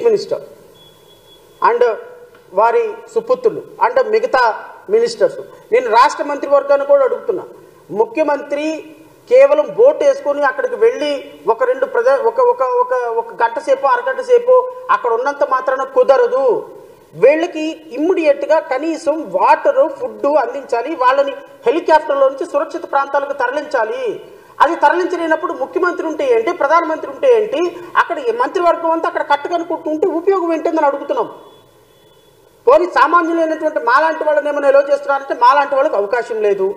Minister and వారి సుపుత్రులు and మిగతా ministers, నేను రాష్ట్ర మంత్రివర్గాన్ని కూడా అడుగుతున్నా, ముఖ్యమంత్రి కేవలం బోట్ వేసుకొని అక్కడికి వెళ్ళి ఒక గంట సేపు అరగంట సేపు అక్కడ ఉన్నంత మాత్రాన కుదరదు. వీళ్ళకి ఇమ్మీడియట్గా కనీసం వాటర్ ఫుడ్ అందించాలి, వాళ్ళని హెలికాప్టర్లో నుంచి సురక్షిత ప్రాంతాలకు తరలించాలి. అది తరలించలేనప్పుడు ముఖ్యమంత్రి ఉంటే ఏంటి, ప్రధానమంత్రి ఉంటే ఏంటి, అక్కడ మంత్రివర్గం అంతా అక్కడ కట్టుకనుకుంటుంటే ఉపయోగం ఏంటని అడుగుతున్నాం. పోనీ సామాన్యులైనటువంటి మాలాంటి వాళ్ళని ఏమైనా నిల్వ చేస్తున్నారంటే మాలాంటి వాళ్ళకి అవకాశం లేదు.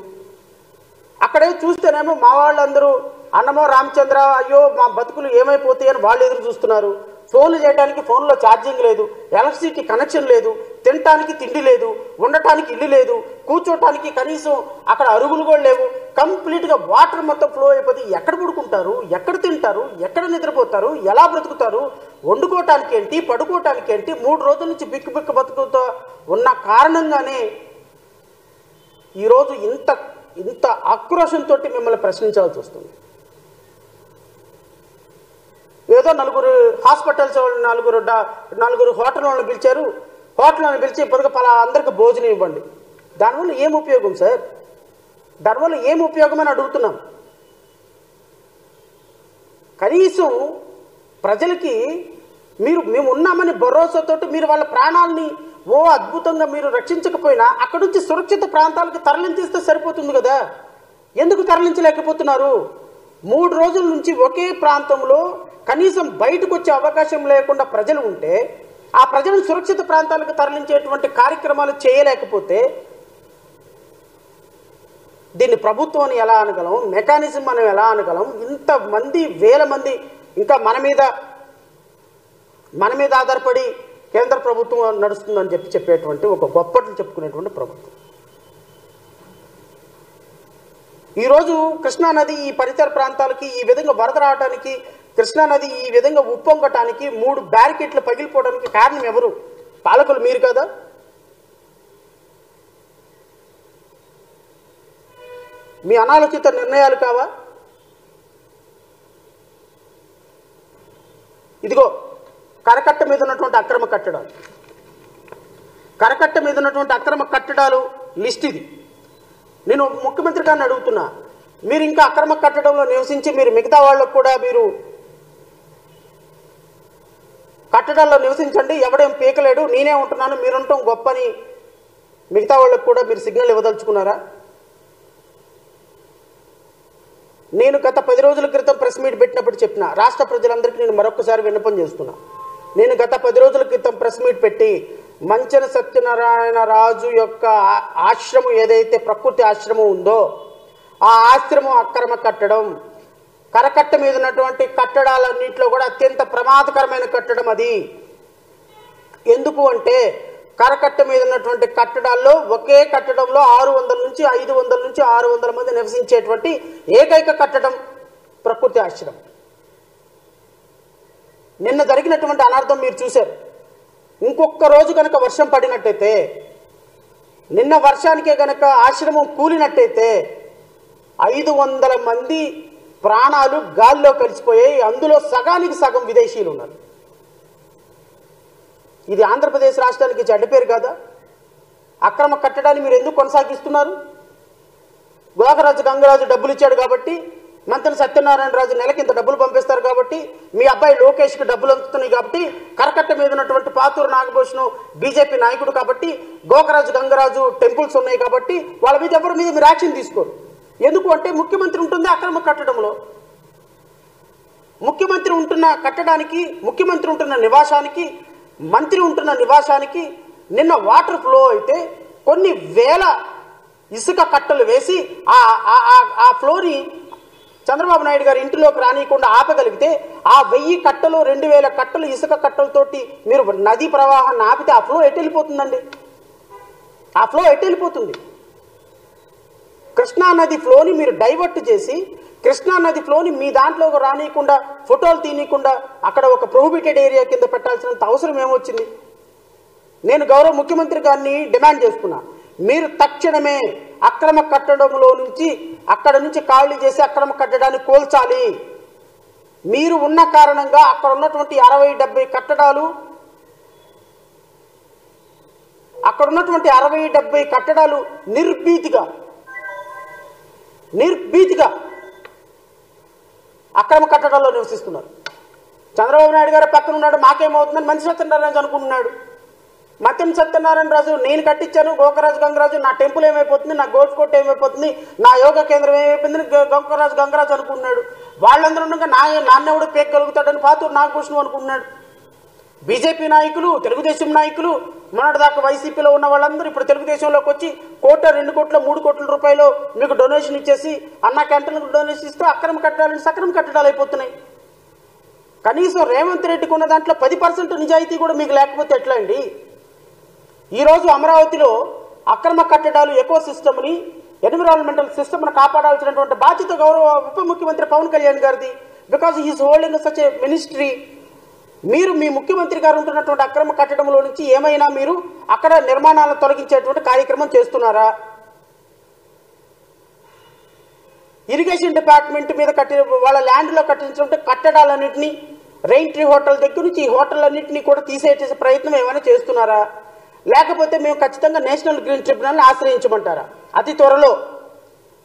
అక్కడే చూస్తేనేమో మా వాళ్ళందరూ అన్నమో రామచంద్ర అయ్యో మా బతుకులు ఏమైపోతాయి అని వాళ్ళు ఎదురు చూస్తున్నారు. ఫోన్లు చేయడానికి ఫోన్లో ఛార్జింగ్ లేదు, ఎలక్ట్రిసిటీ కనెక్షన్ లేదు, తినటానికి తిండి లేదు, ఉండటానికి ఇల్లు లేదు, కూర్చోటానికి కనీసం అక్కడ అరుగులు కూడా లేవు. కంప్లీట్గా వాటర్ మొత్తం ఫ్లో అయిపోతే ఎక్కడ పడుకుంటారు, ఎక్కడ తింటారు, ఎక్కడ నిద్రపోతారు, ఎలా బ్రతుకుతారు, వండుకోవటానికి ఏంటి, పడుకోవటానికి ఏంటి, 3 రోజుల నుంచి బిక్కు బిక్కు బతుకుతో ఉన్న కారణంగానే ఈరోజు ఇంత ఆక్రోషంతో మిమ్మల్ని ప్రశ్నించాల్సి వస్తుంది. ఏదో నలుగురు హాస్పిటల్స్ నలుగురు హోటల్ వాళ్ళని పిలిచారు, హోటల్ వాళ్ళని పిలిచి ఇప్పటికే అందరికి భోజనం ఇవ్వండి. దానివల్ల ఏం ఉపయోగం సార్? దానివల్ల ఏం ఉపయోగం అని అడుగుతున్నాం. కనీసం ప్రజలకి మేము ఉన్నామని భరోసాతోటి మీరు వాళ్ళ ప్రాణాలని అద్భుతంగా మీరు రక్షించకపోయినా అక్కడి నుంచి సురక్షిత ప్రాంతాలకు తరలించేస్తే సరిపోతుంది కదా. ఎందుకు తరలించలేకపోతున్నారు? 3 రోజుల నుంచి ఒకే ప్రాంతంలో కనీసం బయటకు వచ్చే అవకాశం లేకుండా ప్రజలు ఉంటే ఆ ప్రజలను సురక్షిత ప్రాంతాలకు తరలించేటువంటి కార్యక్రమాలు చేయలేకపోతే దీన్ని ప్రభుత్వం అని ఎలా అనగలం? మెకానిజం మనం ఎలా అనగలం? ఇంతమంది వేల మంది ఇంకా మన మీద ఆధారపడి కేంద్ర ప్రభుత్వం నడుస్తుందని చెప్పేటువంటి ఒక గొప్పట్లు చెప్పుకునేటువంటి ప్రభుత్వం. ఈరోజు కృష్ణానది ఈ పరిసర ప్రాంతాలకి ఈ విధంగా వరద రావడానికి, కృష్ణానది ఈ విధంగా ఉప్పొంగటానికి 3 బ్యారికేడ్లు పగిలిపోవడానికి కారణం ఎవరు? పాలకులు మీరు కదా. మీ అనాలోచిత నిర్ణయాలు కావా? ఇదిగో కరకట్ట మీద ఉన్నటువంటి అక్రమ కట్టడాలు లిస్ట్ ఇది. నేను ముఖ్యమంత్రి గారిని అడుగుతున్నా, మీరు ఇంకా అక్రమ కట్టడంలో నివసించి మీరు మిగతా వాళ్ళకు కూడా మీరు కట్టడాల్లో నివసించండి, ఎవడేం పీకలేడు, నేనే ఉంటున్నాను, మీరుంటాం గొప్పని మిగతా వాళ్ళకు కూడా మీరు సిగ్నల్ ఇవ్వదలుచుకున్నారా? నేను గత 10 రోజుల క్రితం ప్రెస్ మీట్ పెట్టినప్పుడు చెప్పిన రాష్ట్ర ప్రజలందరికీ నేను మరొకసారి విన్నపం చేస్తున్నా. నేను గత 10 రోజుల క్రితం ప్రెస్ మీట్ పెట్టి మంచన సత్యనారాయణ రాజు యొక్క ఆశ్రమం ఏదైతే ప్రకృతి ఆశ్రమం ఉందో ఆ ఆశ్రమం అక్రమ కట్టడం, కరకట్ట మీద ఉన్నటువంటి కట్టడాలన్నింటిలో కూడా అత్యంత ప్రమాదకరమైన కట్టడం అది. ఎందుకు అంటే కరకట్ట మీద ఉన్నటువంటి కట్టడాల్లో ఒకే కట్టడంలో 600 నుంచి 500 నుంచి 600 మంది నివసించేటువంటి ఏకైక కట్టడం ప్రకృతి ఆశ్రమం. నిన్న జరిగినటువంటి అనర్థం మీరు చూశారు. ఇంకొక రోజు కనుక వర్షం పడినట్టయితే, నిన్న వర్షానికే కనుక ఆశ్రమం కూలినట్టయితే 500 మంది ప్రాణాలు గాల్లో కలిసిపోయాయి. అందులో సగానికి సగం విదేశీయులు ఉన్నారు. ఇది ఆంధ్రప్రదేశ్ రాష్ట్రానికి చెడ్డ పేరు కాదా? అక్రమ కట్టడాన్ని మీరు ఎందుకు కొనసాగిస్తున్నారు? గోకరాజు గంగరాజు డబ్బులు ఇచ్చాడు కాబట్టి, మంత్రి సత్యనారాయణ రాజు నెలకి ఇంత డబ్బులు పంపిస్తారు కాబట్టి, మీ అబ్బాయి లోకేష్కి డబ్బులు అందుతున్నాయి కాబట్టి, కరకట్ట మీద ఉన్నటువంటి పాతూరు నాగభూషణ్ బీజేపీ నాయకుడు కాబట్టి, గోకరాజు గంగరాజు టెంపుల్స్ ఉన్నాయి కాబట్టి వాళ్ళ మీద ఎవరి మీద మీరు యాక్షన్ తీసుకోరు. ఎందుకు అంటే ముఖ్యమంత్రి ఉంటుంది అక్రమ కట్టడంలో. ముఖ్యమంత్రి ఉంటున్న కట్టడానికి, ముఖ్యమంత్రి ఉంటున్న నివాసానికి, మంత్రి ఉంటున్న నివాసానికి నిన్న వాటర్ ఫ్లో అయితే కొన్ని వేల ఇసుక కట్టలు వేసి ఆ ఫ్లోని చంద్రబాబు నాయుడు గారి ఇంటిలోకి రానియకుండా ఆపగలిగితే ఆ 1000 కట్టలు 2000 కట్టలు ఇసుక కట్టలతోటి మీరు నదీ ప్రవాహాన్ని ఆపితే ఆ ఫ్లో ఎటు వెళ్ళిపోతుందండి? ఆ ఫ్లో ఎటు వెళ్ళిపోతుంది? కృష్ణానది ఫ్లోని మీరు డైవర్ట్ చేసి కృష్ణానది ఫ్లోని మీ దాంట్లో రానియకుండా, ఫోటోలు తీయకుండా అక్కడ ఒక ప్రొహిబిటెడ్ ఏరియా కింద పెట్టాల్సినంత అవసరం ఏమొచ్చింది? నేను గౌరవ ముఖ్యమంత్రి గారిని డిమాండ్ చేస్తున్నా, మీరు తక్షణమే అక్రమ కట్టడంలో నుంచి అక్కడ నుంచి ఖాళీ చేసి అక్రమ కట్టడాన్ని కూల్చాలి. మీరు ఉన్న కారణంగా అక్కడ ఉన్నటువంటి 60-70 కట్టడాలు అక్కడ ఉన్నటువంటి 60-70 కట్టడాలు నిర్భీతిగా అక్రమ కట్టడాల్లో నివసిస్తున్నారు. చంద్రబాబు నాయుడు గారు పక్కన ఉన్నాడు, మాకేమవుతుందని మంచి సత్యనారాయణ అనుకుంటున్నాడు. మత్యం సత్యనారాయణ రాజు నేను కట్టించాను గోకరాజు గంగరాజు, నా టెంపుల్ ఏమైపోతుంది, నా గోల్ఫ్ కోర్ట్ ఏమైపోతుంది, నా యోగా కేంద్రం ఏమైపోయింది గోకరాజు గంగరాజు అనుకున్నాడు. వాళ్ళందరూ ఉండగా నాన్నెవడు పేకగలుగుతాడని పాతూరు నాగభూషణం అనుకున్నాడు. బీజేపీ నాయకులు, తెలుగుదేశం నాయకులు, మొన్నటిదాకా వైసీపీలో ఉన్న వాళ్ళందరూ ఇప్పుడు తెలుగుదేశంలోకి వచ్చి 1 కోటి 2 కోట్ల 3 కోట్ల రూపాయలు మీకు డొనేషన్ ఇచ్చేసి అన్నా క్యాంటీన్లకు డొనేషన్ ఇస్తూ అక్రమ కట్టడాలు సక్రమ కట్టడాలు అయిపోతున్నాయి. కనీసం రేవంత్ రెడ్డికి ఉన్న దాంట్లో 10% నిజాయితీ కూడా మీకు లేకపోతే ఎట్లా అండి? ఈరోజు అమరావతిలో అక్రమ కట్టడాలు ఎకో సిస్టమ్ని, ఎన్విరాన్మెంటల్ సిస్టమ్ను కాపాడాల్సినటువంటి బాధ్యత గౌరవ ఉప ముఖ్యమంత్రి పవన్ కళ్యాణ్ గారిది. Because he is holding such a ministry. మీరు మీ ముఖ్యమంత్రి గారు ఉంటున్నటువంటి అక్రమ కట్టడంలో నుంచి ఏమైనా మీరు అక్కడ నిర్మాణాలను తొలగించేటువంటి కార్యక్రమం చేస్తున్నారా? ఇరిగేషన్ డిపార్ట్మెంట్ మీద వాళ్ళ ల్యాండ్లో కట్టించినటువంటి కట్టడాలన్నింటినీ, రెయిన్ ట్రీ హోటల్ దగ్గర నుంచి ఈ హోటళ్ళన్నింటినీ కూడా తీసేసే ప్రయత్నం ఏమైనా చేస్తున్నారా? లేకపోతే మేము ఖచ్చితంగా నేషనల్ గ్రీన్ ట్రిబ్యునల్ని ఆశ్రయించమంటారా? అతి త్వరలో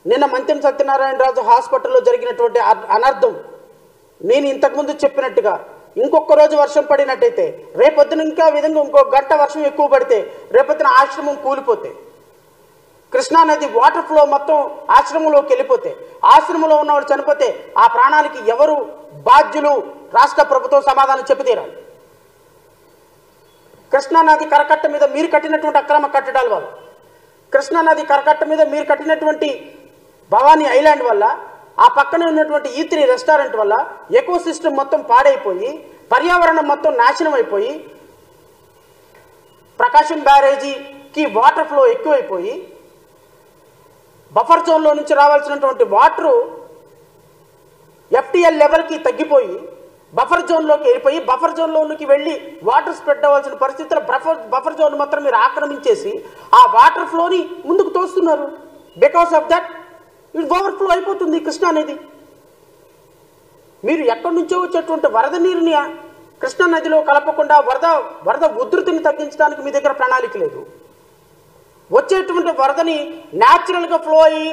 నిన్న మంత్యం సత్యనారాయణ రాజు హాస్పిటల్లో జరిగినటువంటి అనర్థం, నేను ఇంతకుముందు చెప్పినట్టుగా ఇంకొక రోజు వర్షం పడినట్టయితే, రేపొద్దున ఇంకా విధంగా ఇంకో గంట వర్షం ఎక్కువ పడితే రేపొద్దున ఆశ్రమం కూలిపోతే, కృష్ణానది వాటర్ ఫ్లో మొత్తం ఆశ్రమంలోకి వెళ్ళిపోతే, ఆశ్రమంలో ఉన్నవాళ్ళు చనిపోతే ఆ ప్రాణానికి ఎవరు బాధ్యులు? రాష్ట్ర ప్రభుత్వం సమాధానం చెప్పి తీరాలి. కృష్ణానది కరకట్ట మీద మీరు కట్టినటువంటి అక్రమ కట్టడాల వల్ల, కృష్ణానది కరకట్ట మీద మీరు కట్టినటువంటి భవానీ ఐలాండ్ వల్ల, ఆ పక్కనే ఉన్నటువంటి E3 రెస్టారెంట్ వల్ల ఎకో సిస్టమ్ మొత్తం పాడైపోయి, పర్యావరణం మొత్తం నాశనం అయిపోయి, ప్రకాశం బ్యారేజీకి వాటర్ ఫ్లో ఎక్కువైపోయి, బఫర్ జోన్లో నుంచి రావాల్సినటువంటి వాటరు FTL లెవెల్కి తగ్గిపోయి బఫర్ జోన్లోకి వెళ్ళిపోయి, బఫర్ జోన్లోకి వెళ్ళి వాటర్ స్ప్రెడ్ అవ్వాల్సిన పరిస్థితుల్లో బఫర్ జోన్ మాత్రం మీరు ఆక్రమించేసి ఆ వాటర్ ఫ్లోని ముందుకు తోస్తున్నారు. Because of that it overflow అయిపోతుంది కృష్ణానది. మీరు ఎక్కడి నుంచో వచ్చేటువంటి వరద నీరుని కృష్ణానదిలో కలపకుండా వరద ఉధృతిని తగ్గించడానికి మీ దగ్గర ప్రణాళిక లేదు. వచ్చేటువంటి వరదని న్యాచురల్గా ఫ్లో అయ్యి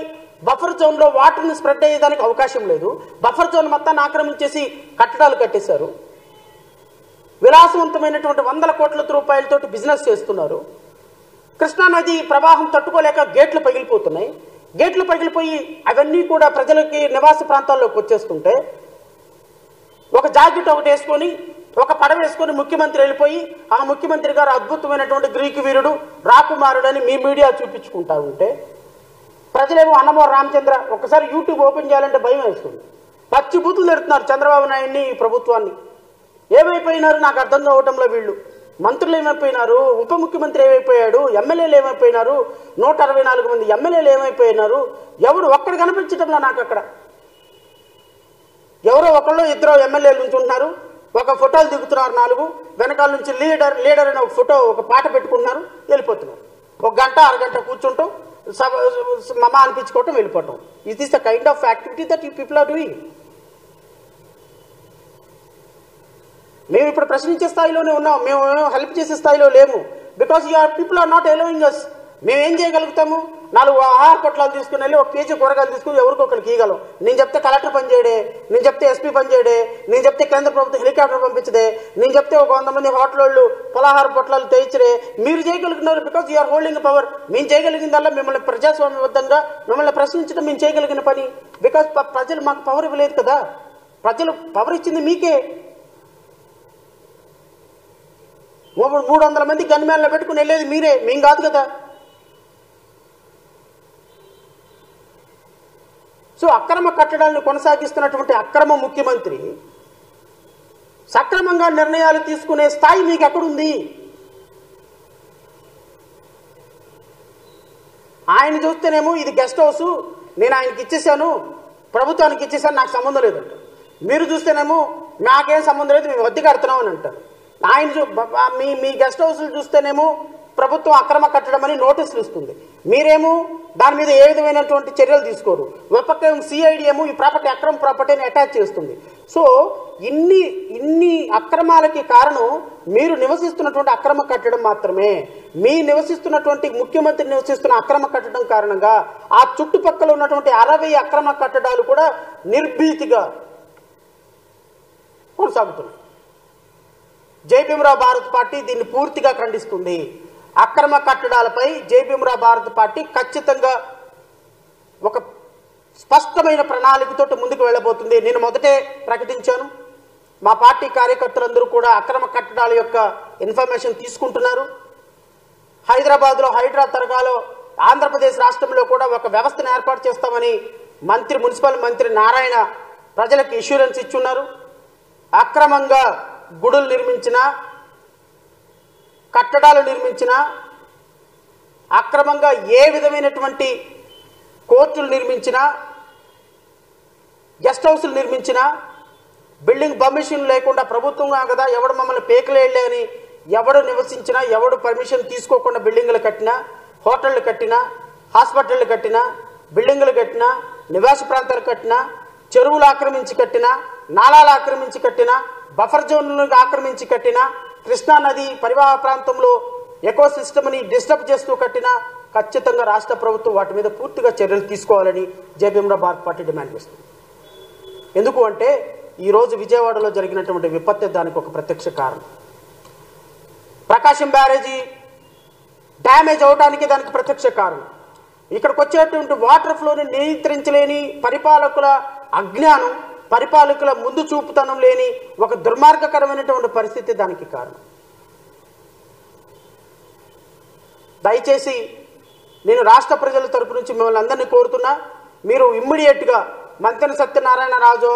బఫర్ జోన్లో వాటర్ని స్ప్రెడ్ అయ్యేదానికి అవకాశం లేదు. బఫర్ జోన్ మొత్తాన్ని ఆక్రమించేసి కట్టడాలు కట్టేశారు. విలాసవంతమైనటువంటి 100 కోట్ల రూపాయలతోటి బిజినెస్ చేస్తున్నారు. కృష్ణానది ప్రవాహం తట్టుకోలేక గేట్లు పగిలిపోతున్నాయి. గేట్లు పగిలిపోయి అవన్నీ కూడా ప్రజలకి నివాస ప్రాంతాల్లోకి వచ్చేస్తుంటే, ఒక జాకెట్ ఒకటి వేసుకొని, ఒక పడవ వేసుకొని ముఖ్యమంత్రి వెళ్ళిపోయి, ఆ ముఖ్యమంత్రి గారు అద్భుతమైనటువంటి గ్రీకు వీరుడు, రాకుమారుడు అని మీ మీడియా చూపించుకుంటా ఉంటే, ప్రజలేమో అన్నమోరు రామచంద్ర ఒకసారి యూట్యూబ్ ఓపెన్ చేయాలంటే భయం వేస్తుంది. పచ్చి బూతులు తిడుతున్నారు చంద్రబాబు నాయుడిని, ఈ ప్రభుత్వాన్ని. ఏమైపోయినారు నాకు అర్థం కావటంలో వీళ్ళు. మంత్రులు ఏమైపోయినారు, ఉప ముఖ్యమంత్రి ఏమైపోయాడు, ఎమ్మెల్యేలు ఏమైపోయినారు, 164 మంది ఎమ్మెల్యేలు ఏమైపోయినారు, ఎవడు ఒక్కడు కనిపించడంలో నాకు అక్కడ. ఎవరో ఒకళ్ళు ఇద్దరు ఎమ్మెల్యేలు నుంచి ఉంటున్నారు, ఒక ఫోటోలు దిగుతున్నారు 4, వెనకాల నుంచి లీడర్ అనే ఒక ఫోటో, ఒక పాట పెట్టుకుంటున్నారు, వెళ్ళిపోతున్నారు. 1 గంట 1.5 గంట కూర్చుంటాం, మమ అనిపించుకోవటం, వెళ్ళిపోవటం. It is the kind of activity that you people are doing. మేము ఇప్పుడు ప్రశ్నించే స్థాయిలోనే ఉన్నాం, మేము హెల్ప్ చేసే స్థాయిలో లేము. Because your people are not allowing us. మేము ఏం చేయగలుగుతాము? 4 ఆహార పొట్లాలు తీసుకుని వెళ్ళి 1 కేజీ కూరగాయలు తీసుకుని ఎవరికొకరికి ఇవ్వగలం. నేను చెప్తే కలెక్టర్ పనిచేయడే, నేను చెప్తే SP పనిచేయడే, నేను చెప్తే కేంద్ర ప్రభుత్వం హెలికాప్టర్ పంపించదే, నేను చెప్తే ఒక 100 మంది హోటల్ వాళ్ళు పలహార పొట్లాలు తెచ్చరే. మీరు చేయగలుగుతున్నారు బికాస్ యూఆర్ హోల్డింగ్ పవర్. మేము చేయగలిగిందల్లా మిమ్మల్ని ప్రజాస్వామ్యబద్ధంగా మిమ్మల్ని ప్రశ్నించడం మేము చేయగలిగిన పని. బికాస్ ప్రజలు మాకు పవర్ ఇవ్వలేదు కదా, ప్రజలు పవర్ ఇచ్చింది మీకే. 300 మంది గన్మ్యాన్లో పెట్టుకుని వెళ్ళేది మీరే, మేము కాదు కదా. సో అక్రమ కట్టడాలను కొనసాగిస్తున్నటువంటి అక్రమ ముఖ్యమంత్రి సక్రమంగా నిర్ణయాలు తీసుకునే స్థాయి మీకు ఎక్కడుంది? ఆయన చూస్తేనేమో ఇది గెస్ట్ హౌస్, నేను ఆయనకి ఇచ్చేసాను, ప్రభుత్వానికి ఇచ్చేసాను, నాకు సంబంధం లేదంట. మీరు చూస్తేనేమో నాకేం సంబంధం లేదు, మేము వద్దీ కడుతున్నాం అని అంటారు. ఆయన మీ గెస్ట్ హౌస్లు చూస్తేనేమో ప్రభుత్వం అక్రమ కట్టడం అని నోటీసులు ఇస్తుంది. మీరేమో దాని మీద ఏ విధమైనటువంటి చర్యలు తీసుకోరు. ఒక పక్క సిఐడి ఏమో ఈ ప్రాపర్టీ అక్రమ ప్రాపర్టీని అటాచ్ చేస్తుంది. సో ఇన్ని అక్రమాలకి కారణం మీరు నివసిస్తున్నటువంటి అక్రమ కట్టడం మాత్రమే. మీ నివసిస్తున్నటువంటి ముఖ్యమంత్రి నివసిస్తున్న అక్రమ కట్టడం కారణంగా ఆ చుట్టుపక్కల ఉన్నటువంటి 60 అక్రమ కట్టడాలు కూడా నిర్భీతిగా కొనసాగుతున్నాయి. జై భీమరావు భారత్ పార్టీ దీన్ని పూర్తిగా ఖండిస్తుంది. అక్రమ కట్టడాలపై జై భీమరావు భారత్ పార్టీ ఖచ్చితంగా ఒక స్పష్టమైన ప్రణాళికతో ముందుకు వెళ్ళబోతుంది. నేను మొదటే ప్రకటించాను, మా పార్టీ కార్యకర్తలందరూ కూడా అక్రమ కట్టడాల యొక్క ఇన్ఫర్మేషన్ తీసుకుంటున్నారు. హైదరాబాద్లో హైడ్రా తరగాలో ఆంధ్రప్రదేశ్ రాష్ట్రంలో కూడా ఒక వ్యవస్థను ఏర్పాటు చేస్తామని మున్సిపల్ మంత్రి నారాయణ ప్రజలకు ఇష్యూరెన్స్ ఇచ్చున్నారు. అక్రమంగా గుడులు నిర్మించిన, కట్టడాలు నిర్మించిన, అక్రమంగా ఏ విధమైనటువంటి కోర్టులు నిర్మించిన, గెస్ట్ హౌస్లు నిర్మించిన, బిల్డింగ్ పర్మిషన్ లేకుండా ప్రభుత్వం కదా ఎవడు మమ్మల్ని పేకలేళ్ళే అని ఎవడు నివసించినా, ఎవడు పర్మిషన్ తీసుకోకుండా బిల్డింగ్లు కట్టినా, హోటళ్ళు కట్టినా, హాస్పిటళ్ళు కట్టినా, బిల్డింగ్లు కట్టినా, నివాస ప్రాంతాలు కట్టినా, చెరువులు ఆక్రమించి కట్టినా, నాలాలు ఆక్రమించి కట్టినా, బఫర్ జోన్లను ఆక్రమించి కట్టినా, కృష్ణానది పరివాహ ప్రాంతంలో ఎకో సిస్టమ్ని డిస్టర్బ్ చేస్తూ కట్టినా ఖచ్చితంగా రాష్ట్ర ప్రభుత్వం వాటి మీద పూర్తిగా చర్యలు తీసుకోవాలని జై భీమరావు భారత్ పార్టీ డిమాండ్ చేస్తుంది. ఎందుకు అంటే ఈరోజు విజయవాడలో జరిగినటువంటి విపత్తి దానికి ఒక ప్రత్యక్ష కారణం. ప్రకాశం బ్యారేజీ డ్యామేజ్ అవడానికి దానికి ప్రత్యక్ష కారణం. ఇక్కడికి వచ్చేటువంటి వాటర్ ఫ్లోని నియంత్రించలేని పరిపాలకుల అజ్ఞానం, పరిపాలకుల ముందు చూపుతనం లేని ఒక దుర్మార్గకరమైనటువంటి పరిస్థితి దానికి కారణం. దయచేసి నేను రాష్ట్ర ప్రజల తరపు నుంచి మిమ్మల్ని అందరినీ కోరుతున్నా, మీరు ఇమ్మీడియట్గా మంతెన సత్యనారాయణ రాజు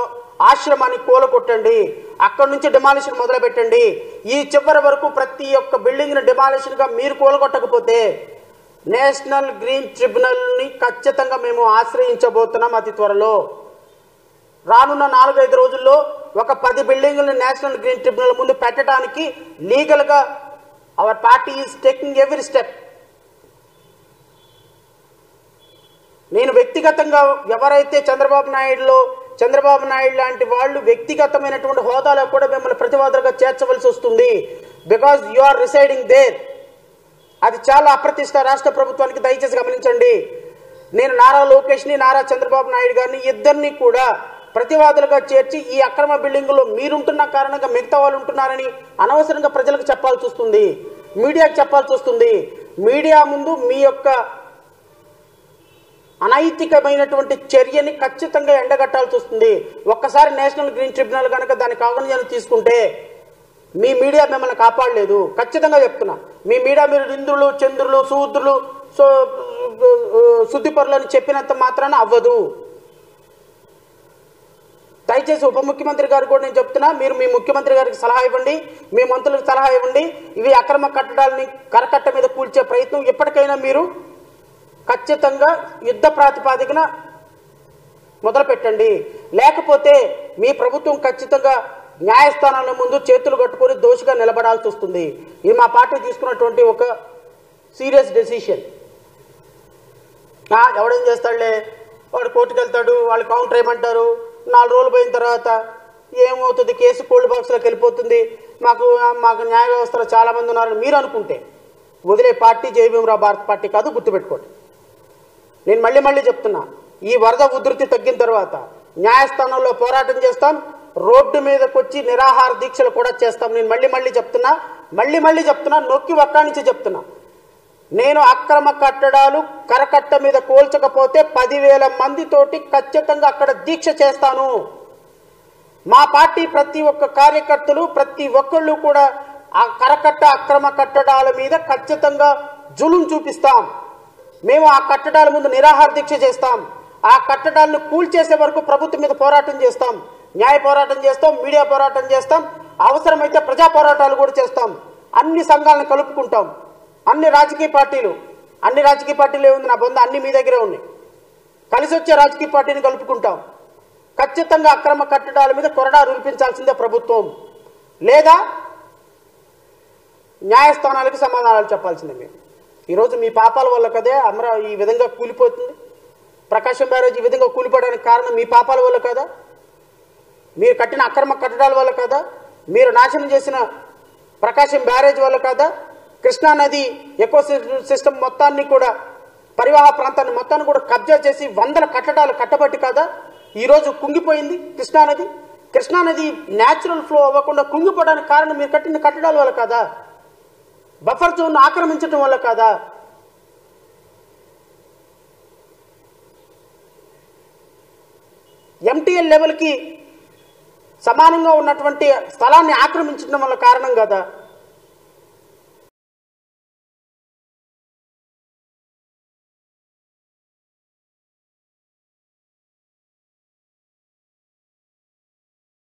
ఆశ్రమాన్ని కూలగొట్టండి, అక్కడి నుంచి డిమాలిషన్ మొదలు పెట్టండి. ఈ చివరి వరకు ప్రతి ఒక్క బిల్డింగ్ని డిమాలిషన్గా మీరు కూలగొట్టకపోతే నేషనల్ గ్రీన్ ట్రిబ్యునల్ని ఖచ్చితంగా మేము ఆశ్రయించబోతున్నాం అతి త్వరలో. రానున్న 4-5 రోజుల్లో ఒక 10 బిల్డింగులను నేషనల్ గ్రీన్ ట్రిబ్యునల్ ముందు పెట్టడానికి లీగల్గా our party is taking every step. నేను వ్యక్తిగతంగా ఎవరైతే చంద్రబాబు నాయుడు లాంటి వాళ్ళు వ్యక్తిగతమైనటువంటి హోదాలో కూడా మిమ్మల్ని ప్రతివాదులుగా చేర్చవలసి వస్తుంది. Because you are residing there. అది చాలా అప్రతిష్ట రాష్ట్ర ప్రభుత్వానికి. దయచేసి గమనించండి. నేను నారా లోకేష్ని, నారా చంద్రబాబు నాయుడు గారిని ఇద్దరిని కూడా ప్రతివాదులుగా చేర్చి ఈ అక్రమ బిల్డింగులో మీరుంటున్న కారణంగా మిగతా వాళ్ళు ఉంటున్నారని అనవసరంగా ప్రజలకు చెప్పాల్సి వస్తుంది, మీడియాకు చెప్పాల్సి వస్తుంది. మీడియా ముందు మీ యొక్క అనైతికమైనటువంటి చర్యని ఖచ్చితంగా ఎండగట్టాల్సి వస్తుంది. ఒక్కసారి నేషనల్ గ్రీన్ ట్రిబ్యునల్ కనుక దాని కాగనిజాన్ని తీసుకుంటే మీ మీడియా మిమ్మల్ని కాపాడలేదు. ఖచ్చితంగా చెప్తున్నా, మీ మీడియా మీరు ఇంద్రులు, చంద్రులు, శూద్రులు, శుద్ధిపరులు అని చెప్పినంత మాత్రాన అవ్వదు. దయచేసి ఉప ముఖ్యమంత్రి గారు కూడా నేను చెప్తున్నా, మీరు మీ ముఖ్యమంత్రి గారికి సలహా ఇవ్వండి, మీ మంత్రులకు సలహా ఇవ్వండి. ఇవి అక్రమ కట్టడాలని కరకట్ట మీద కూల్చే ప్రయత్నం ఎప్పటికైనా మీరు ఖచ్చితంగా యుద్ధ ప్రాతిపాదికన మొదలు పెట్టండి. లేకపోతే మీ ప్రభుత్వం ఖచ్చితంగా న్యాయస్థానాల ముందు చేతులు కట్టుకొని దోషిగా నిలబడాల్సి వస్తుంది. ఇది మా పార్టీ తీసుకున్నటువంటి ఒక సీరియస్ డెసిషన్. ఎవడేం చేస్తాడులే, వాడు కోర్టుకు వెళ్తాడు, వాళ్ళు కౌంటర్ ఏమంటారు, 4 రోజులు పోయిన తర్వాత ఏమవుతుంది, కేసు కోల్డ్ బాక్స్లోకి వెళ్ళిపోతుంది, మాకు న్యాయ వ్యవస్థలో చాలామంది ఉన్నారని మీరు అనుకుంటే వదిలే పార్టీ జై భీమరావు భారత్ పార్టీ కాదు, గుర్తుపెట్టుకోండి. నేను మళ్ళీ చెప్తున్నా, ఈ వరద ఉధృతి తగ్గిన తర్వాత న్యాయస్థానంలో పోరాటం చేస్తాం, రోడ్డు మీదకి వచ్చి నిరాహార దీక్షలు కూడా చేస్తాం. నేను మళ్ళీ చెప్తున్నా, నొక్కి ఒక్కానించి చెప్తున్నా. నేను అక్రమ కట్టడాలు కరకట్ట మీద కోల్చకపోతే 10,000 మందితోటి ఖచ్చితంగా అక్కడ దీక్ష చేస్తాను. మా పార్టీ ప్రతి ఒక్క కార్యకర్తలు, ప్రతి ఒక్కళ్ళు కూడా ఆ కరకట్ట అక్రమ కట్టడాల మీద ఖచ్చితంగా జులుం చూపిస్తాం. మేము ఆ కట్టడాల ముందు నిరాహార దీక్ష చేస్తాం. ఆ కట్టడాలను కూల్చేసే వరకు ప్రభుత్వం మీద పోరాటం చేస్తాం, న్యాయ పోరాటం చేస్తాం, మీడియా పోరాటం చేస్తాం, అవసరమైతే ప్రజా పోరాటాలు కూడా చేస్తాం. అన్ని సంఘాలను కలుపుకుంటాం, అన్ని రాజకీయ పార్టీలు ఏముంది, నా బొంద అన్ని మీ దగ్గరే ఉన్నాయి. కలిసి వచ్చే రాజకీయ పార్టీని కలుపుకుంటాం. ఖచ్చితంగా అక్రమ కట్టడాల మీద కొరడా రూపించాల్సిందే ప్రభుత్వం, లేదా న్యాయస్థానాలకు సమాధానాలు చెప్పాల్సిందే. మేము ఈరోజు మీ పాపాల వల్ల కదే ఈ విధంగా కూలిపోతుంది. ప్రకాశం బ్యారేజ్ ఈ విధంగా కూలిపోవడానికి కారణం మీ పాపాల వల్ల కదా, మీరు కట్టిన అక్రమ కట్టడాల వల్ల కదా, మీరు నాశనం చేసిన ప్రకాశం బ్యారేజ్ వల్ల కదా, కృష్ణానది ఎకో సిస్టమ్ మొత్తాన్ని కూడా, పరివాహ ప్రాంతాన్ని మొత్తాన్ని కూడా కబ్జా చేసి వందల కట్టడాలు కట్టబట్టి కదా ఈరోజు కుంగిపోయింది కృష్ణానది. కృష్ణానది న్యాచురల్ ఫ్లో అవ్వకుండా కుంగిపోవడానికి కారణం మీరు కట్టిన కట్టడాల వల్ల కదా, బఫర్ జోన్ ఆక్రమించడం వల్ల కదా. ఎంటీఎల్ లెవెల్కి సమానంగా ఉన్నటువంటి స్థలాన్ని ఆక్రమించడం వల్ల కారణం కదా.